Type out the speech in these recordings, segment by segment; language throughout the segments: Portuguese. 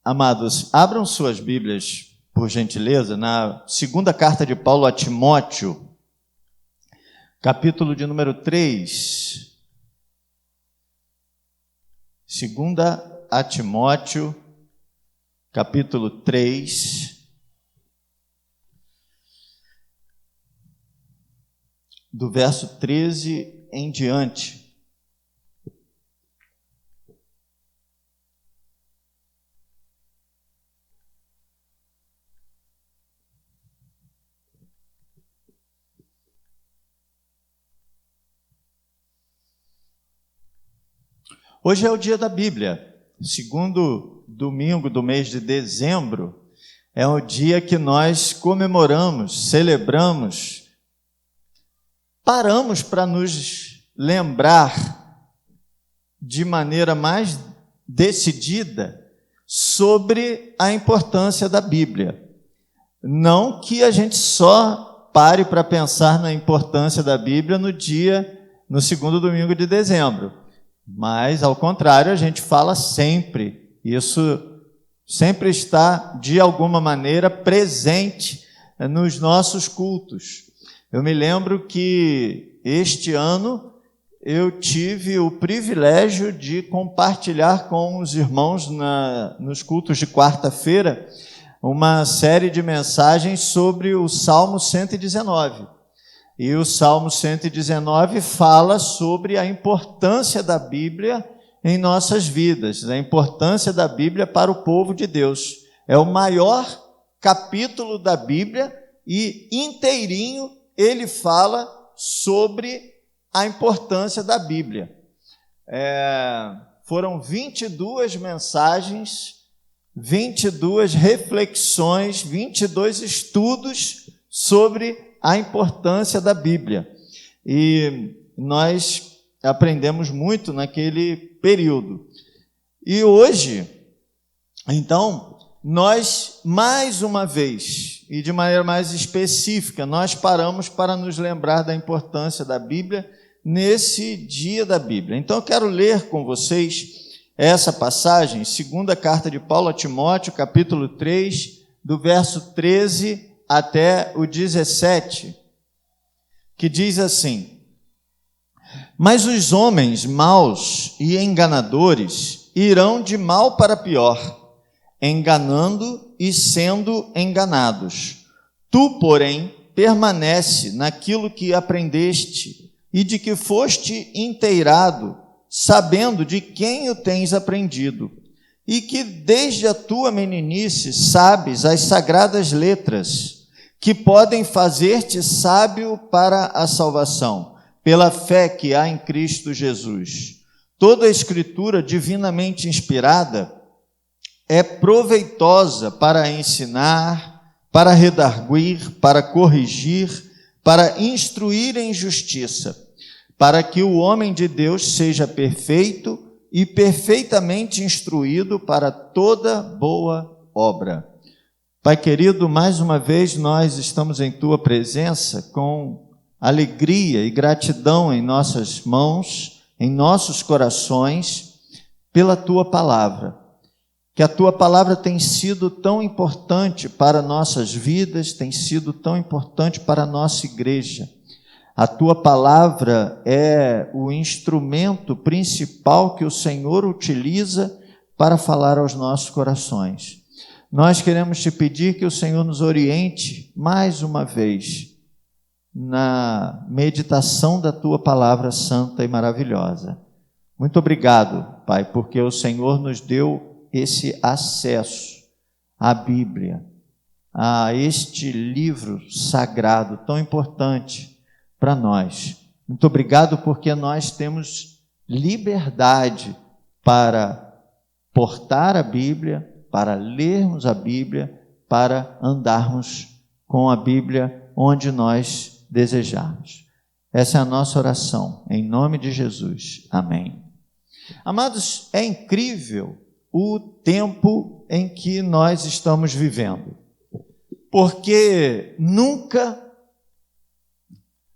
Amados, abram suas Bíblias, por gentileza, na segunda carta de Paulo a Timóteo, capítulo de número 3. Segunda a Timóteo, capítulo 3, do verso 13 em diante. Hoje é o dia da Bíblia, segundo domingo do mês de dezembro, é o dia que nós comemoramos, celebramos, paramos para nos lembrar de maneira mais decidida sobre a importância da Bíblia. Não que a gente só pare para pensar na importância da Bíblia no segundo domingo de dezembro. Mas, ao contrário, a gente fala sempre, isso sempre está, de alguma maneira, presente nos nossos cultos. Eu me lembro que este ano eu tive o privilégio de compartilhar com os irmãos nos cultos de quarta-feira uma série de mensagens sobre o Salmo 119. E o Salmo 119 fala sobre a importância da Bíblia em nossas vidas, a importância da Bíblia para o povo de Deus. É o maior capítulo da Bíblia e inteirinho ele fala sobre a importância da Bíblia. Foram 22 mensagens, 22 reflexões, 22 estudos sobre a importância da Bíblia. E nós aprendemos muito naquele período. E hoje, então, nós, mais uma vez, e de maneira mais específica, nós paramos para nos lembrar da importância da Bíblia nesse dia da Bíblia. Então, eu quero ler com vocês essa passagem, segunda carta de Paulo a Timóteo, capítulo 3, do verso 13 até o 17, que diz assim: Mas os homens maus e enganadores irão de mal para pior, enganando e sendo enganados. Tu, porém, permanece naquilo que aprendeste e de que foste inteirado, sabendo de quem o tens aprendido, e que desde a tua meninice sabes as sagradas letras, que podem fazer-te sábio para a salvação, pela fé que há em Cristo Jesus. Toda a Escritura divinamente inspirada é proveitosa para ensinar, para redarguir, para corrigir, para instruir em justiça, para que o homem de Deus seja perfeito e perfeitamente instruído para toda boa obra. Pai querido, mais uma vez nós estamos em Tua presença com alegria e gratidão em nossas mãos, em nossos corações, pela Tua palavra. Que a Tua palavra tem sido tão importante para nossas vidas, tem sido tão importante para a nossa igreja. A Tua palavra é o instrumento principal que o Senhor utiliza para falar aos nossos corações. Nós queremos te pedir que o Senhor nos oriente mais uma vez na meditação da Tua palavra santa e maravilhosa. Muito obrigado, Pai, porque o Senhor nos deu esse acesso à Bíblia, a este livro sagrado tão importante para nós. Muito obrigado porque nós temos liberdade para portar a Bíblia, para lermos a Bíblia, para andarmos com a Bíblia onde nós desejarmos. Essa é a nossa oração, em nome de Jesus. Amém. Amados, é incrível o tempo em que nós estamos vivendo, porque nunca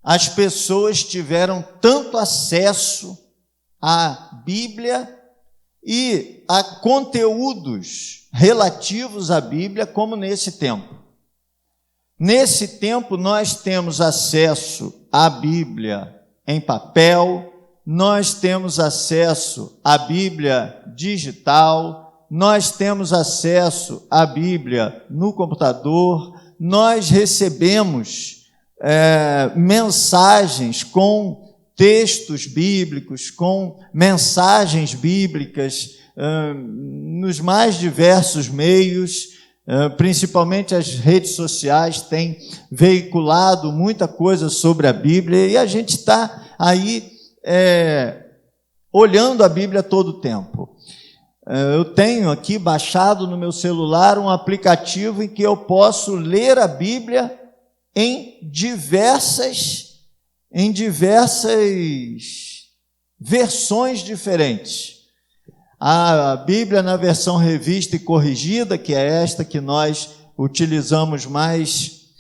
as pessoas tiveram tanto acesso à Bíblia e a conteúdos relativos à Bíblia, como nesse tempo. Nesse tempo, nós temos acesso à Bíblia em papel, nós temos acesso à Bíblia digital, nós temos acesso à Bíblia no computador, nós recebemos mensagens com textos bíblicos, com mensagens bíblicas nos mais diversos meios, principalmente as redes sociais têm veiculado muita coisa sobre a Bíblia e a gente está aí olhando a Bíblia todo o tempo. Eu tenho aqui baixado no meu celular um aplicativo em que eu posso ler a Bíblia em diversas versões diferentes. A Bíblia na versão revista e corrigida, que é esta que nós utilizamos mais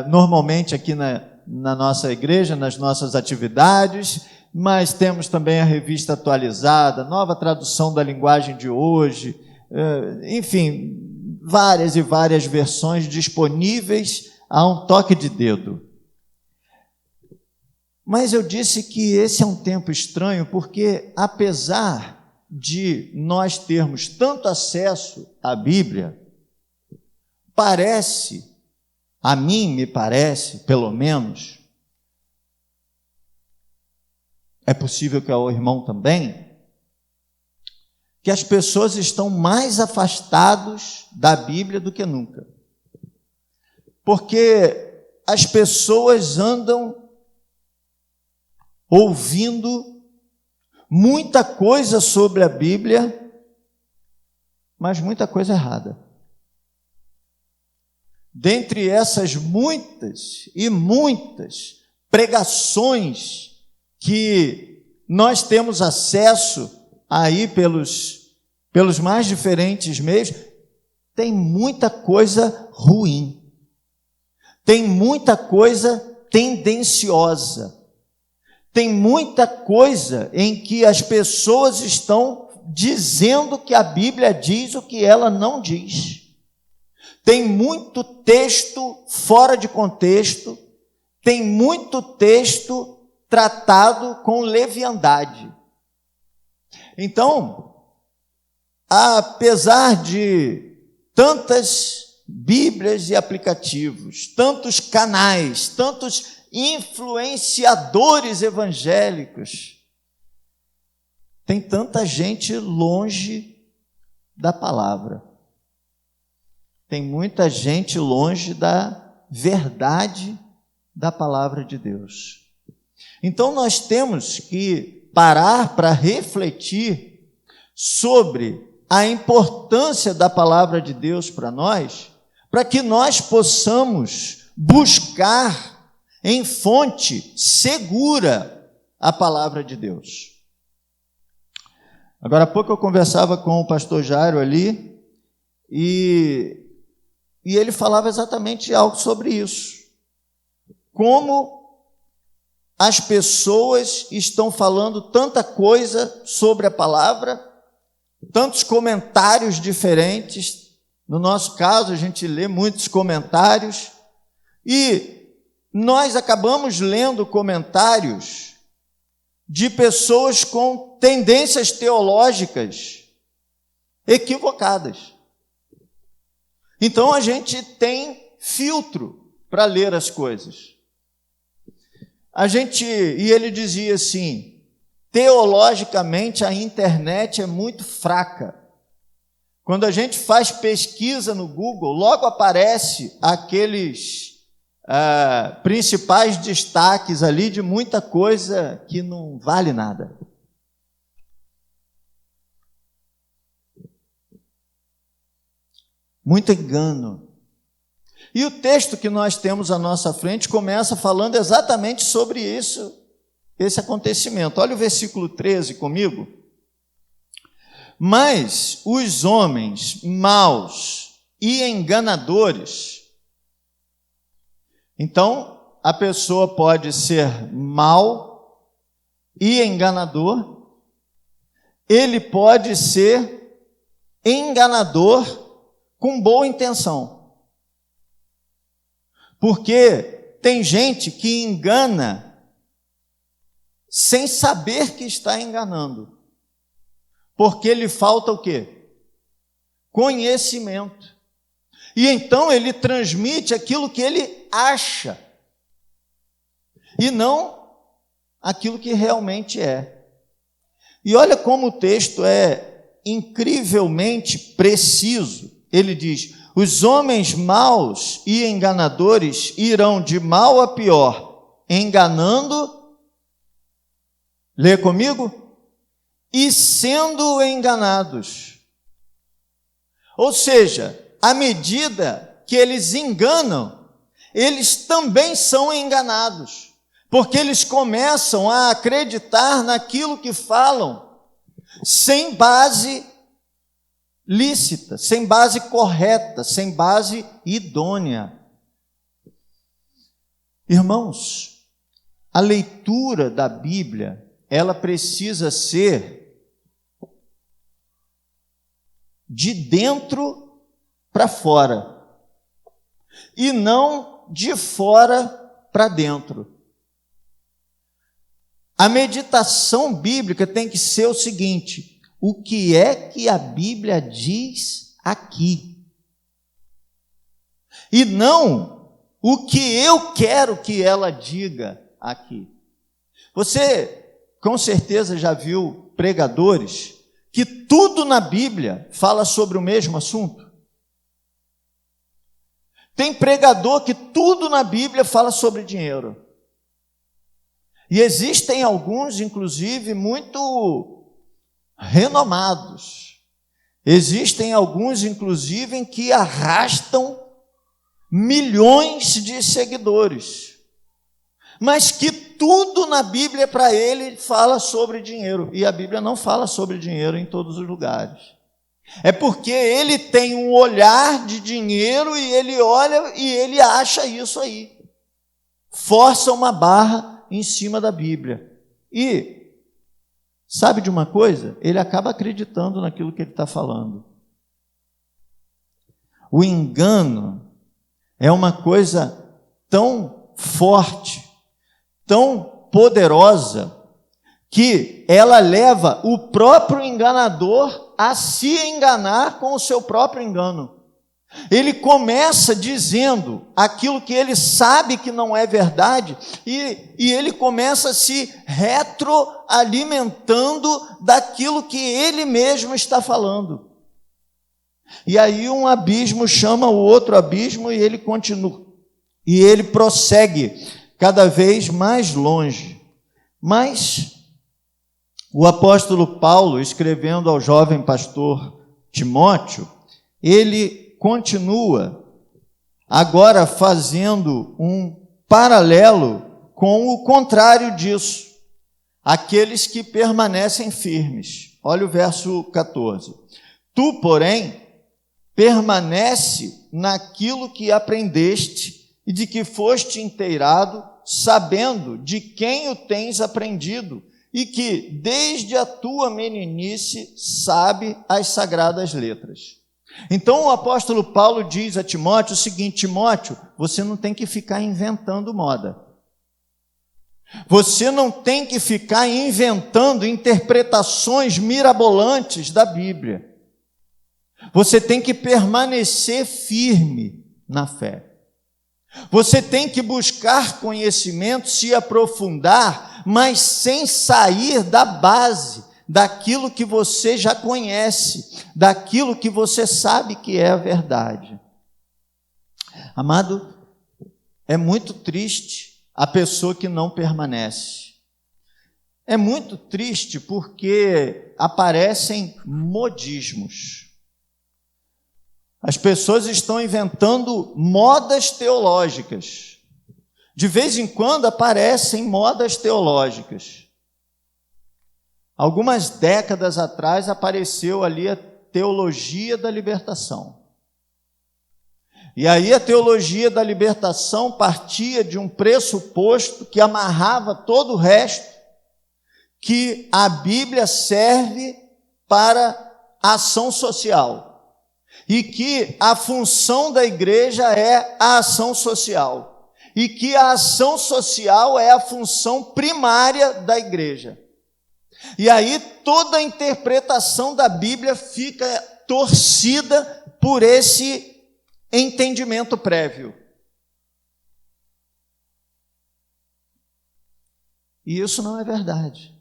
normalmente aqui na nossa igreja, nas nossas atividades, mas temos também a revista atualizada, nova tradução da linguagem de hoje, enfim, várias e várias versões disponíveis a um toque de dedo. Mas eu disse que esse é um tempo estranho, porque apesar de nós termos tanto acesso à Bíblia, a mim me parece, pelo menos, é possível que ao irmão também, que as pessoas estão mais afastadas da Bíblia do que nunca. Porque as pessoas andam ouvindo muita coisa sobre a Bíblia, mas muita coisa errada. Dentre essas muitas e muitas pregações que nós temos acesso aí pelos mais diferentes meios, tem muita coisa ruim, tem muita coisa tendenciosa, tem muita coisa em que as pessoas estão dizendo que a Bíblia diz o que ela não diz. Tem muito texto fora de contexto, tem muito texto tratado com leviandade. Então, apesar de tantas Bíblias e aplicativos, tantos canais, tantos influenciadores evangélicos, tem tanta gente longe da palavra. Tem muita gente longe da verdade da palavra de Deus. Então nós temos que parar para refletir sobre a importância da palavra de Deus para nós, para que nós possamos buscar em fonte segura a palavra de Deus. Agora há pouco eu conversava com o pastor Jairo ali e ele falava exatamente algo sobre isso. Como as pessoas estão falando tanta coisa sobre a palavra, tantos comentários diferentes. No nosso caso, a gente lê muitos comentários e nós acabamos lendo comentários de pessoas com tendências teológicas equivocadas. Então a gente tem filtro para ler as coisas. E ele dizia assim: teologicamente a internet é muito fraca. Quando a gente faz pesquisa no Google, logo aparece aqueles principais destaques ali de muita coisa que não vale nada. Muito engano. E o texto que nós temos à nossa frente começa falando exatamente sobre isso, esse acontecimento. Olha o versículo 13 comigo. Mas os homens maus e enganadores. Então, a pessoa pode ser mau e enganador, ele pode ser enganador com boa intenção. Porque tem gente que engana sem saber que está enganando. Porque lhe falta o quê? Conhecimento. E então ele transmite aquilo que ele acha, e não aquilo que realmente é. E olha como o texto é incrivelmente preciso. Ele diz: os homens maus e enganadores irão de mal a pior, enganando, lê comigo, e sendo enganados. Ou seja, à medida que eles enganam, eles também são enganados, porque eles começam a acreditar naquilo que falam, sem base lícita, sem base correta, sem base idônea. Irmãos, a leitura da Bíblia, ela precisa ser de dentro para fora, e não de fora para dentro. A meditação bíblica tem que ser o seguinte: o que é que a Bíblia diz aqui? E não o que eu quero que ela diga aqui. Você, com certeza, já viu pregadores que tudo na Bíblia fala sobre o mesmo assunto? Tem pregador que tudo na Bíblia fala sobre dinheiro. E existem alguns, inclusive, muito renomados. Existem alguns, inclusive, que arrastam milhões de seguidores. Mas que tudo na Bíblia para ele fala sobre dinheiro. E a Bíblia não fala sobre dinheiro em todos os lugares. É porque ele tem um olhar de dinheiro e ele olha e ele acha isso aí. Força uma barra em cima da Bíblia. E sabe de uma coisa? Ele acaba acreditando naquilo que ele está falando. O engano é uma coisa tão forte, tão poderosa, que ela leva o próprio enganador a se enganar com o seu próprio engano. Ele começa dizendo aquilo que ele sabe que não é verdade, e ele começa se retroalimentando daquilo que ele mesmo está falando. E aí um abismo chama o outro abismo, e ele continua, e ele prossegue cada vez mais longe. Mas o apóstolo Paulo, escrevendo ao jovem pastor Timóteo, ele continua agora fazendo um paralelo com o contrário disso, aqueles que permanecem firmes. Olha o verso 14. Tu, porém, permanece naquilo que aprendeste e de que foste inteirado, sabendo de quem o tens aprendido, e que desde a tua meninice sabe as sagradas letras. Então o apóstolo Paulo diz a Timóteo o seguinte: Timóteo, você não tem que ficar inventando moda. Você não tem que ficar inventando interpretações mirabolantes da Bíblia. Você tem que permanecer firme na fé. Você tem que buscar conhecimento, se aprofundar, mas sem sair da base, daquilo que você já conhece, daquilo que você sabe que é a verdade. Amado, é muito triste a pessoa que não permanece. É muito triste porque aparecem modismos. As pessoas estão inventando modas teológicas. De vez em quando aparecem modas teológicas. Algumas décadas atrás apareceu ali a teologia da libertação. E aí a teologia da libertação partia de um pressuposto que amarrava todo o resto, que a Bíblia serve para a ação social. E que a função da igreja é a ação social. E que a ação social é a função primária da igreja. E aí toda a interpretação da Bíblia fica torcida por esse entendimento prévio. E isso não é verdade.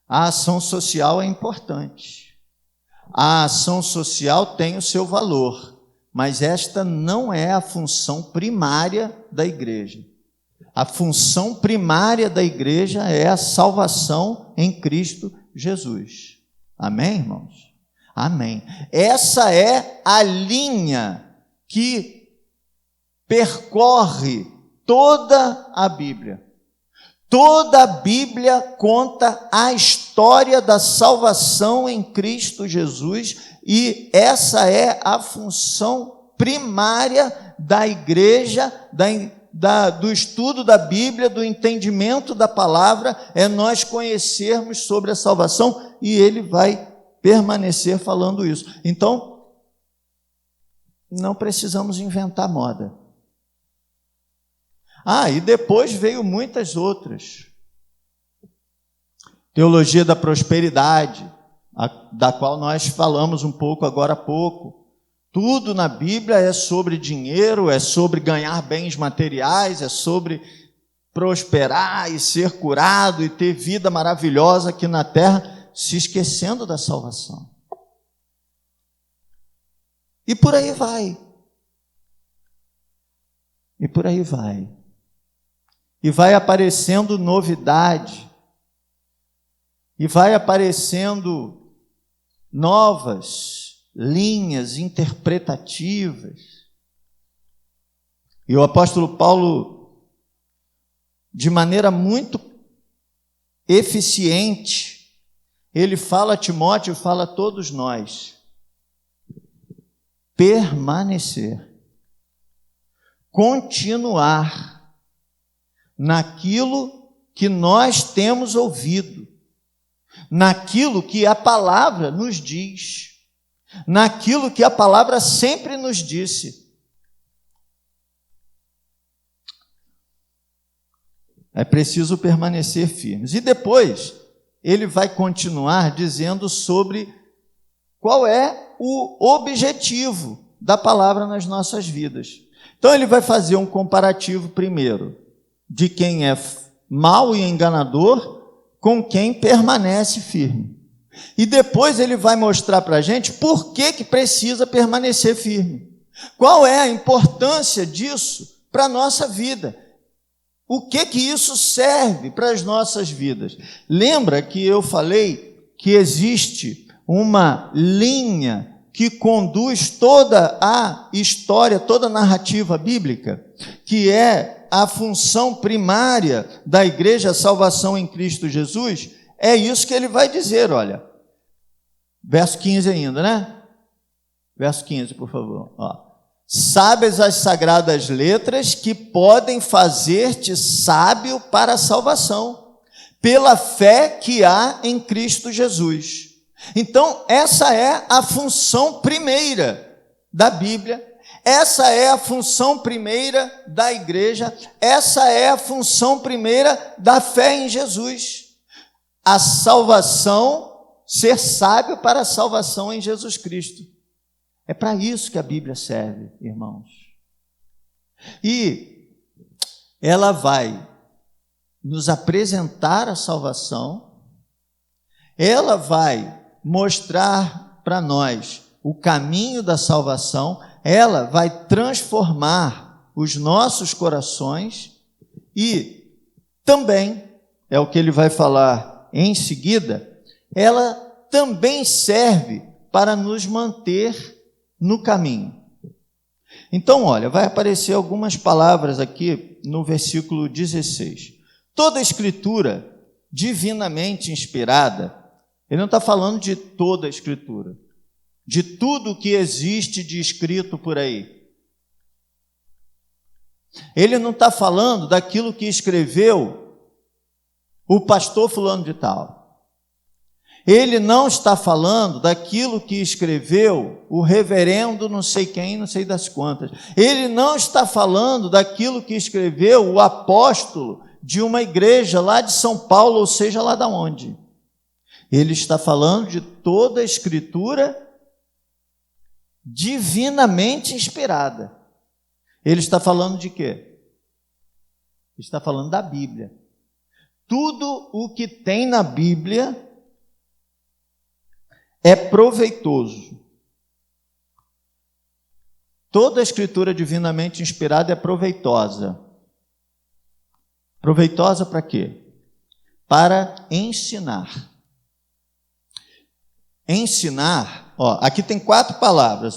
A ação social é importante. A ação social tem o seu valor, mas esta não é a função primária da igreja. A função primária da igreja é a salvação em Cristo Jesus. Amém, irmãos? Amém. Essa é a linha que percorre toda a Bíblia. Toda a Bíblia conta a história da salvação em Cristo Jesus e essa é a função primária da igreja, do estudo da Bíblia, do entendimento da palavra, é nós conhecermos sobre a salvação e ele vai permanecer falando isso. Então, não precisamos inventar moda. E depois veio muitas outras. Teologia da prosperidade, da qual nós falamos um pouco agora há pouco. Tudo na Bíblia é sobre dinheiro, é sobre ganhar bens materiais, é sobre prosperar e ser curado e ter vida maravilhosa aqui na terra, se esquecendo da salvação. E por aí vai. E por aí vai. E vai aparecendo novidade, e vai aparecendo novas linhas interpretativas. E o apóstolo Paulo, de maneira muito eficiente, ele fala a Timóteo, fala a todos nós, permanecer, continuar naquilo que nós temos ouvido, naquilo que a palavra nos diz, naquilo que a palavra sempre nos disse. É preciso permanecer firmes. E depois, ele vai continuar dizendo sobre qual é o objetivo da palavra nas nossas vidas. Então, ele vai fazer um comparativo primeiro de quem é mau e enganador com quem permanece firme. E depois ele vai mostrar para a gente por que precisa permanecer firme. Qual é a importância disso para a nossa vida? O que isso serve para as nossas vidas? Lembra que eu falei que existe uma linha que conduz toda a história, toda a narrativa bíblica, que é a função primária da igreja, a salvação em Cristo Jesus? É isso que ele vai dizer, olha. Verso 15 ainda, né? Verso 15, por favor. Sabes as sagradas letras que podem fazer-te sábio para a salvação, pela fé que há em Cristo Jesus. Então, essa é a função primeira da Bíblia. Essa é a função primeira da igreja, essa é a função primeira da fé em Jesus. A salvação, ser sábio para a salvação em Jesus Cristo. É para isso que a Bíblia serve, irmãos. E ela vai nos apresentar a salvação, ela vai mostrar para nós o caminho da salvação, ela vai transformar os nossos corações e também, é o que ele vai falar em seguida, ela também serve para nos manter no caminho. Então, olha, vai aparecer algumas palavras aqui no versículo 16. Toda a escritura divinamente inspirada, ele não está falando de toda a escritura, de tudo que existe de escrito por aí. Ele não está falando daquilo que escreveu o pastor fulano de tal. Ele não está falando daquilo que escreveu o reverendo não sei quem, não sei das quantas. Ele não está falando daquilo que escreveu o apóstolo de uma igreja lá de São Paulo, ou seja, lá da onde. Ele está falando de toda a Escritura divinamente inspirada. Ele está falando de quê? Ele está falando da Bíblia. Tudo o que tem na Bíblia é proveitoso. Toda a Escritura divinamente inspirada é proveitosa. Proveitosa para quê? Para ensinar. Ensinar, aqui tem 4 palavras,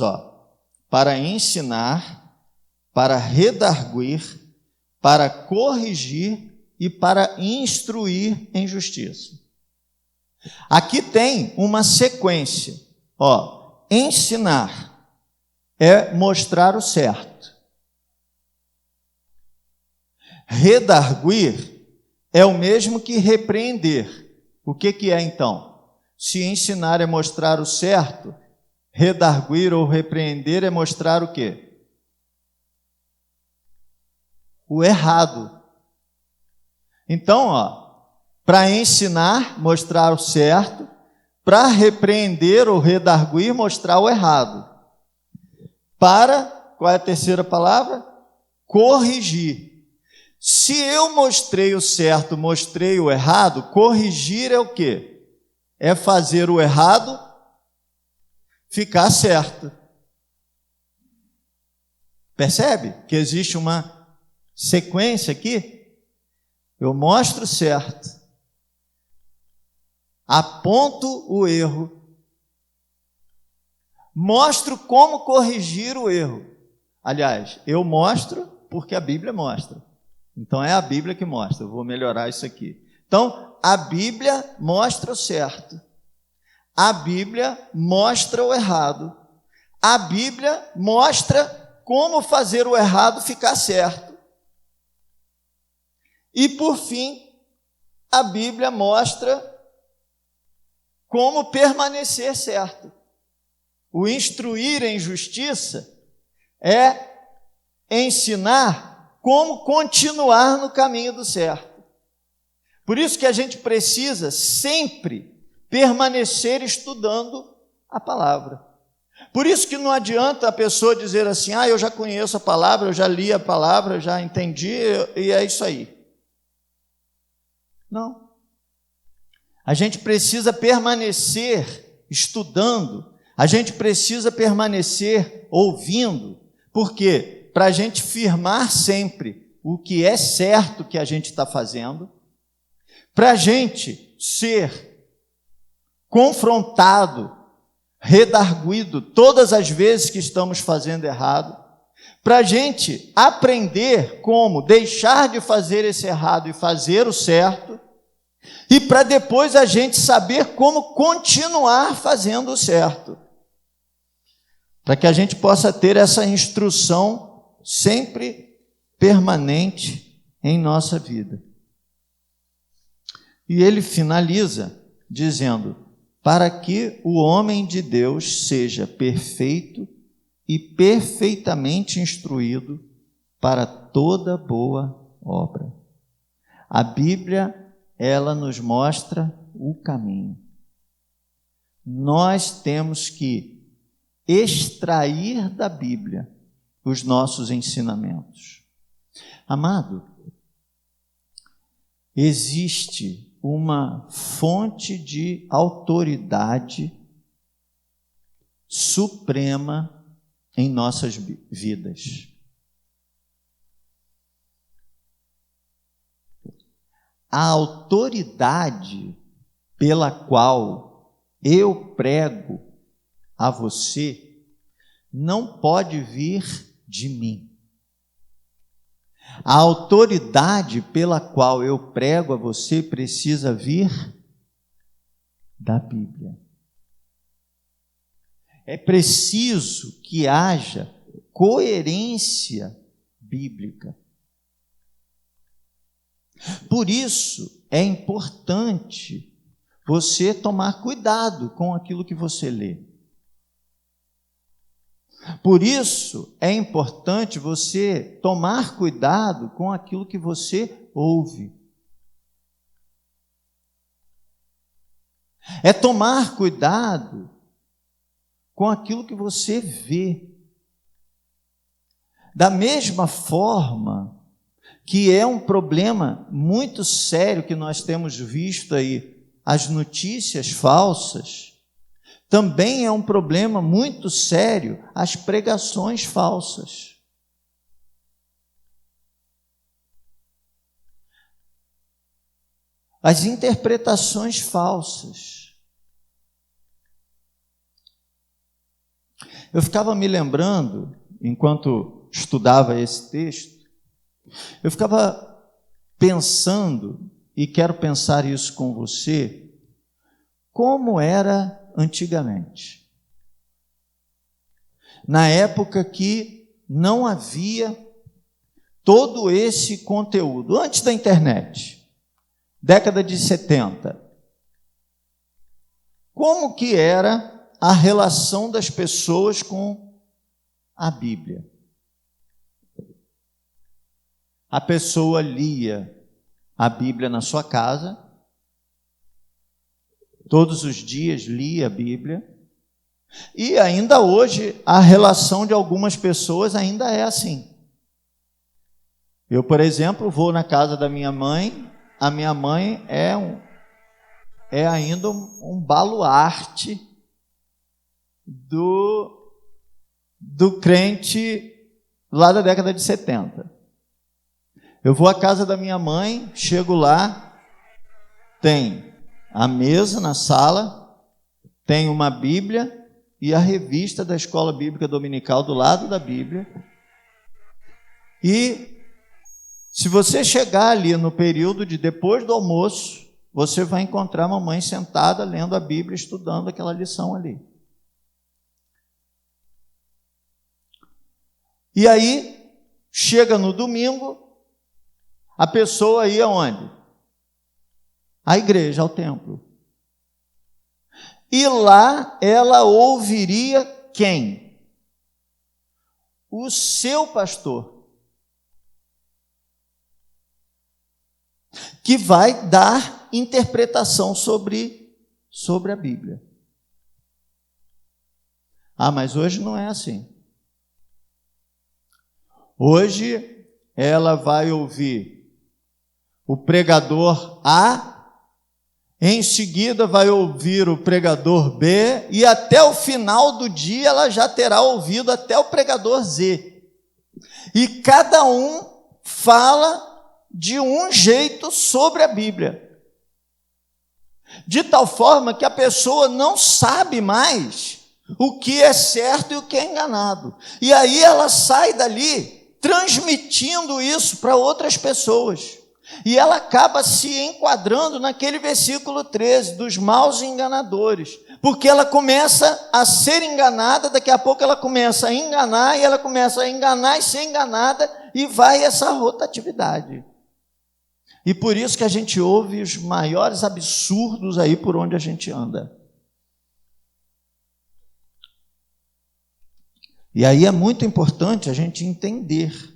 para ensinar, para redarguir, para corrigir e para instruir em justiça. Aqui tem uma sequência, ensinar é mostrar o certo. Redarguir é o mesmo que repreender. O que é então? Se ensinar é mostrar o certo, redarguir ou repreender é mostrar o quê? O errado. Então, para ensinar, mostrar o certo, para repreender ou redarguir, mostrar o errado. Qual é a terceira palavra? Corrigir. Se eu mostrei o certo, mostrei o errado, corrigir é o quê? É fazer o errado ficar certo. Percebe que existe uma sequência aqui? Eu mostro o certo, aponto o erro, mostro como corrigir o erro. Aliás, eu mostro porque a Bíblia mostra. Então é a Bíblia que mostra. Eu vou melhorar isso aqui. Então, a Bíblia mostra o certo. A Bíblia mostra o errado. A Bíblia mostra como fazer o errado ficar certo. E, por fim, a Bíblia mostra como permanecer certo. O instruir em justiça é ensinar como continuar no caminho do certo. Por isso que a gente precisa sempre permanecer estudando a palavra. Por isso que não adianta a pessoa dizer assim, eu já conheço a palavra, eu já li a palavra, eu já entendi, e é isso aí. Não. A gente precisa permanecer estudando, a gente precisa permanecer ouvindo. Por quê? Para a gente firmar sempre o que é certo que a gente está fazendo, para a gente ser confrontado, redarguido todas as vezes que estamos fazendo errado, para a gente aprender como deixar de fazer esse errado e fazer o certo, e para depois a gente saber como continuar fazendo o certo, para que a gente possa ter essa instrução sempre permanente em nossa vida. E ele finaliza dizendo, para que o homem de Deus seja perfeito e perfeitamente instruído para toda boa obra. A Bíblia, ela nos mostra o caminho. Nós temos que extrair da Bíblia os nossos ensinamentos. Amado, existe uma fonte de autoridade suprema em nossas vidas. A autoridade pela qual eu prego a você não pode vir de mim. A autoridade pela qual eu prego a você precisa vir da Bíblia. É preciso que haja coerência bíblica. Por isso é importante você tomar cuidado com aquilo que você lê. Por isso, é importante você tomar cuidado com aquilo que você ouve. É tomar cuidado com aquilo que você vê. Da mesma forma que é um problema muito sério que nós temos visto aí, as notícias falsas, também é um problema muito sério as pregações falsas. As interpretações falsas. Eu ficava me lembrando, enquanto estudava esse texto, eu ficava pensando, e quero pensar isso com você, como era antigamente. Na época que não havia todo esse conteúdo, antes da internet, década de 70. Como que era a relação das pessoas com a Bíblia? A pessoa lia a Bíblia na sua casa, todos os dias lia a Bíblia, e ainda hoje a relação de algumas pessoas ainda é assim. Eu, por exemplo, vou na casa da minha mãe, a minha mãe é ainda um baluarte do crente lá da década de 70. Eu vou à casa da minha mãe, chego lá, tem a mesa na sala, tem uma Bíblia e a revista da Escola Bíblica Dominical do lado da Bíblia. E se você chegar ali no período de depois do almoço, você vai encontrar a mamãe sentada lendo a Bíblia, estudando aquela lição ali. E aí, chega no domingo, a pessoa ia onde? À igreja, ao templo. E lá ela ouviria quem? O seu pastor, que vai dar interpretação sobre a Bíblia. Ah, mas hoje não é assim. Hoje ela vai ouvir o pregador A, em seguida vai ouvir o pregador B, e até o final do dia ela já terá ouvido até o pregador Z. E cada um fala de um jeito sobre a Bíblia. De tal forma que a pessoa não sabe mais o que é certo e o que é enganado. E aí ela sai dali transmitindo isso para outras pessoas. E ela acaba se enquadrando naquele versículo 13, dos maus enganadores. Porque ela começa a ser enganada, daqui a pouco ela começa a enganar, e ela começa a enganar e ser enganada, e vai essa rotatividade. E por isso que a gente ouve os maiores absurdos aí por onde a gente anda. E aí é muito importante a gente entender.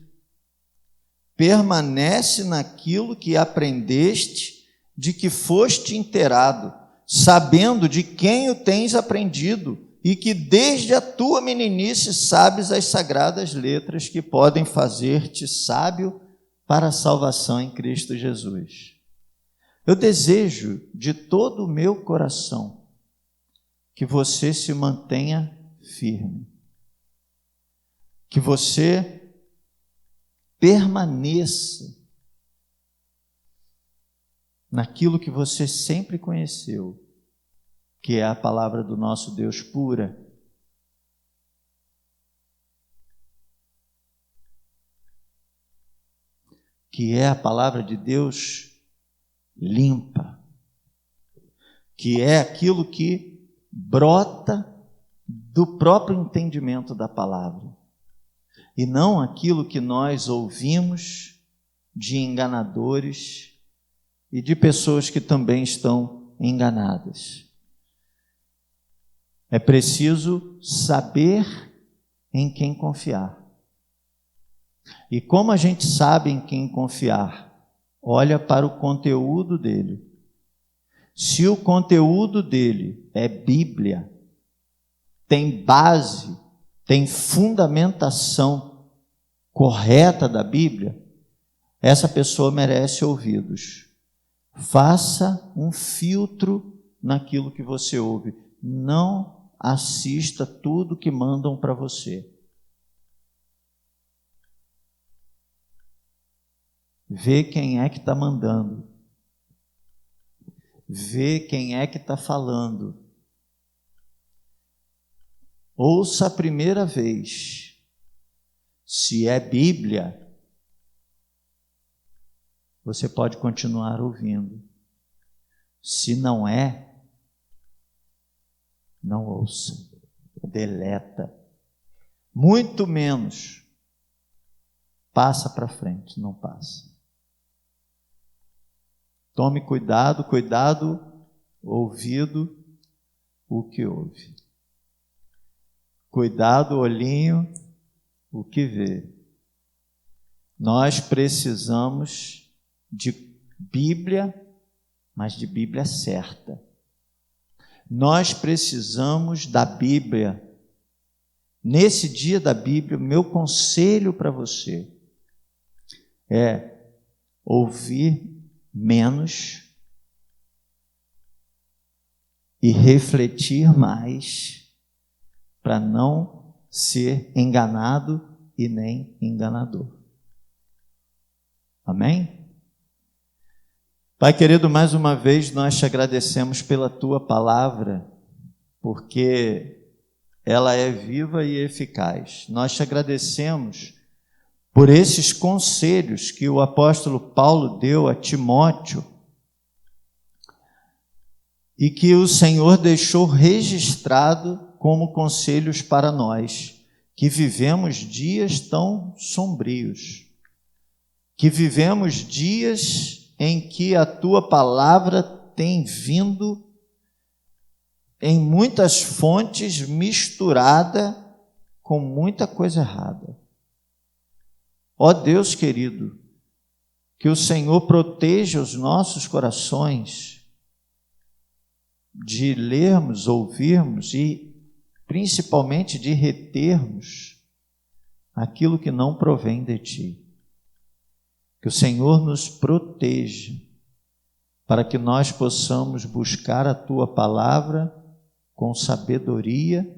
Permanece naquilo que aprendeste, de que foste inteirado, sabendo de quem o tens aprendido, e que desde a tua meninice sabes as sagradas letras que podem fazer-te sábio para a salvação em Cristo Jesus. Eu desejo de todo o meu coração que você se mantenha firme, que você permaneça naquilo que você sempre conheceu, que é a palavra do nosso Deus pura. Que é a palavra de Deus limpa. Que é aquilo que brota do próprio entendimento da palavra. E não aquilo que nós ouvimos de enganadores e de pessoas que também estão enganadas. É preciso saber em quem confiar. E como a gente sabe em quem confiar? Olha para o conteúdo dele. Se o conteúdo dele é Bíblia, tem base, tem fundamentação correta da Bíblia, essa pessoa merece ouvidos. Faça um filtro naquilo que você ouve. Não assista tudo que mandam para você. Vê quem é que está mandando. Vê quem é que está falando. Ouça a primeira vez. Se é Bíblia, você pode continuar ouvindo. Se não é, não ouça. Deleta. Muito menos. Passa para frente, não passa. Tome cuidado, ouvido, o que ouve. Cuidado, olhinho, o que vê. Nós precisamos de Bíblia, mas de Bíblia certa. Nós precisamos da Bíblia. Nesse dia da Bíblia, meu conselho para você é ouvir menos e refletir mais para não ser enganado e nem enganador. Amém? Pai querido, mais uma vez nós te agradecemos pela tua palavra, porque ela é viva e eficaz. Nós te agradecemos por esses conselhos que o apóstolo Paulo deu a Timóteo e que o Senhor deixou registrado como conselhos para nós, que vivemos dias tão sombrios, que vivemos dias em que a tua palavra tem vindo em muitas fontes misturada com muita coisa errada. Ó Deus querido, que o Senhor proteja os nossos corações de lermos, ouvirmos e principalmente de retermos aquilo que não provém de Ti. Que o Senhor nos proteja para que nós possamos buscar a Tua palavra com sabedoria,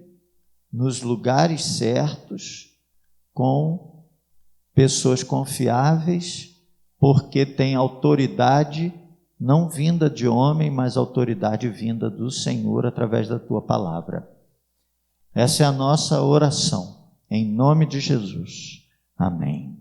nos lugares certos, com pessoas confiáveis, porque tem autoridade não vinda de homem, mas autoridade vinda do Senhor através da Tua palavra. Essa é a nossa oração, em nome de Jesus. Amém.